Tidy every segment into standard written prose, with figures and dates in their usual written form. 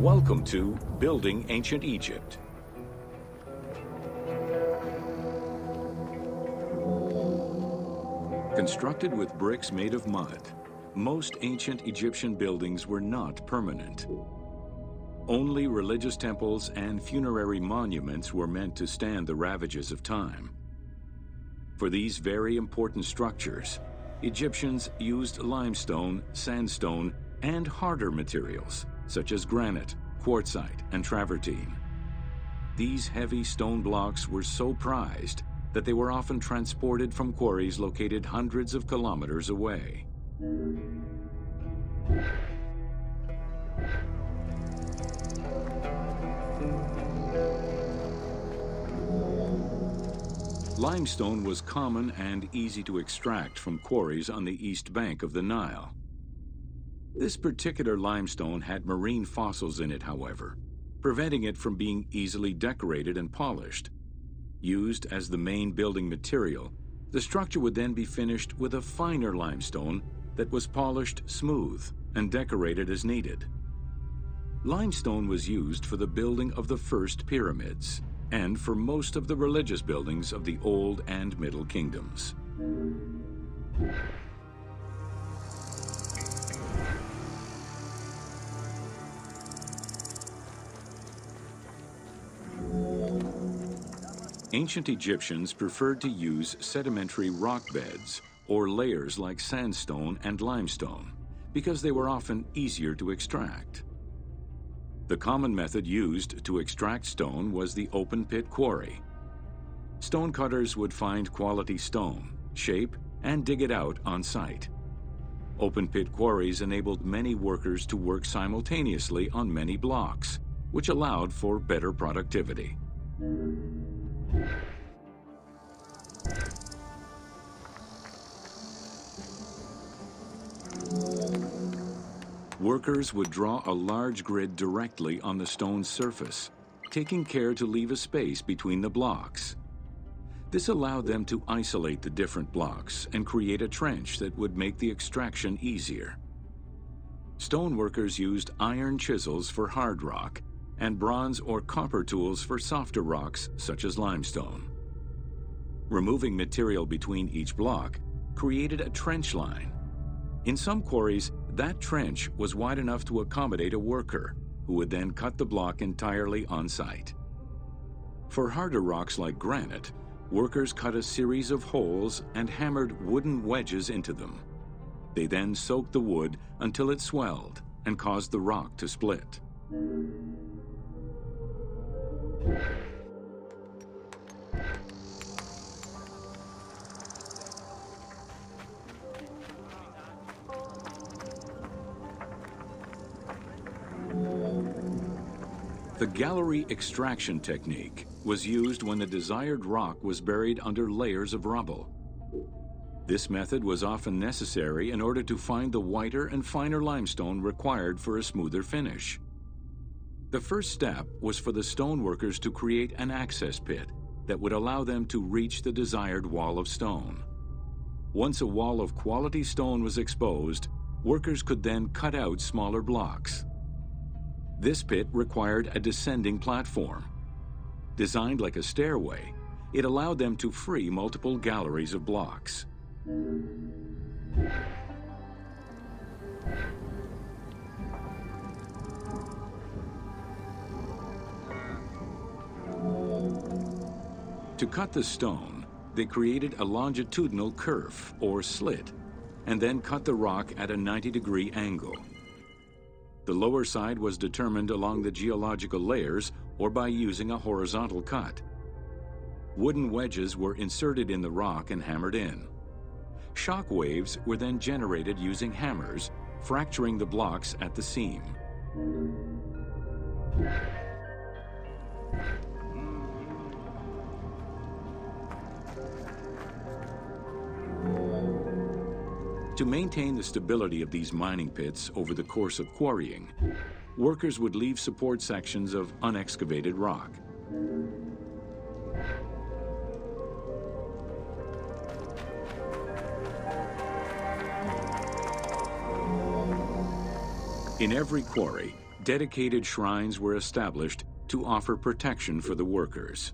Welcome to Building Ancient Egypt. Constructed with bricks made of mud, most ancient Egyptian buildings were not permanent. Only religious temples and funerary monuments were meant to stand the ravages of time. For these very important structures, Egyptians used limestone, sandstone, and harder materials, such as granite, quartzite, and travertine. These heavy stone blocks were so prized that they were often transported from quarries located hundreds of kilometers away. Limestone was common and easy to extract from quarries on the east bank of the Nile. This particular limestone had marine fossils in it, however, preventing it from being easily decorated and polished. Used as the main building material, the structure would then be finished with a finer limestone that was polished smooth and decorated as needed. Limestone was used for the building of the first pyramids and for most of the religious buildings of the Old and Middle Kingdoms. Ancient Egyptians preferred to use sedimentary rock beds or layers like sandstone and limestone because they were often easier to extract. The common method used to extract stone was the open pit quarry. Stonecutters would find quality stone, shape, and dig it out on site. Open pit quarries enabled many workers to work simultaneously on many blocks, which allowed for better productivity. Workers would draw a large grid directly on the stone's surface, taking care to leave a space between the blocks. This allowed them to isolate the different blocks and create a trench that would make the extraction easier. Stoneworkers used iron chisels for hard rock and bronze or copper tools for softer rocks such as limestone. Removing material between each block created a trench line. In some quarries, that trench was wide enough to accommodate a worker, who would then cut the block entirely on site. For harder rocks like granite, workers cut a series of holes and hammered wooden wedges into them. They then soaked the wood until it swelled and caused the rock to split. The gallery extraction technique was used when the desired rock was buried under layers of rubble. This method was often necessary in order to find the whiter and finer limestone required for a smoother finish. The first step was for the stoneworkers to create an access pit that would allow them to reach the desired wall of stone. Once a wall of quality stone was exposed, workers could then cut out smaller blocks. This pit required a descending platform. Designed like a stairway, it allowed them to free multiple galleries of blocks. To cut the stone, they created a longitudinal kerf or slit, and then cut the rock at a 90-degree angle. The lower side was determined along the geological layers or by using a horizontal cut. Wooden wedges were inserted in the rock and hammered in. Shock waves were then generated using hammers, fracturing the blocks at the seam. To maintain the stability of these mining pits over the course of quarrying, workers would leave support sections of unexcavated rock. In every quarry, dedicated shrines were established to offer protection for the workers.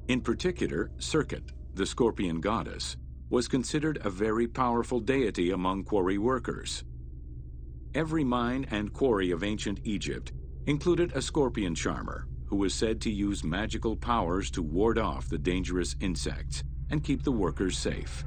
In particular, Serket, the scorpion goddess, was considered a very powerful deity among quarry workers. Every mine and quarry of ancient Egypt included a scorpion charmer who was said to use magical powers to ward off the dangerous insects and keep the workers safe.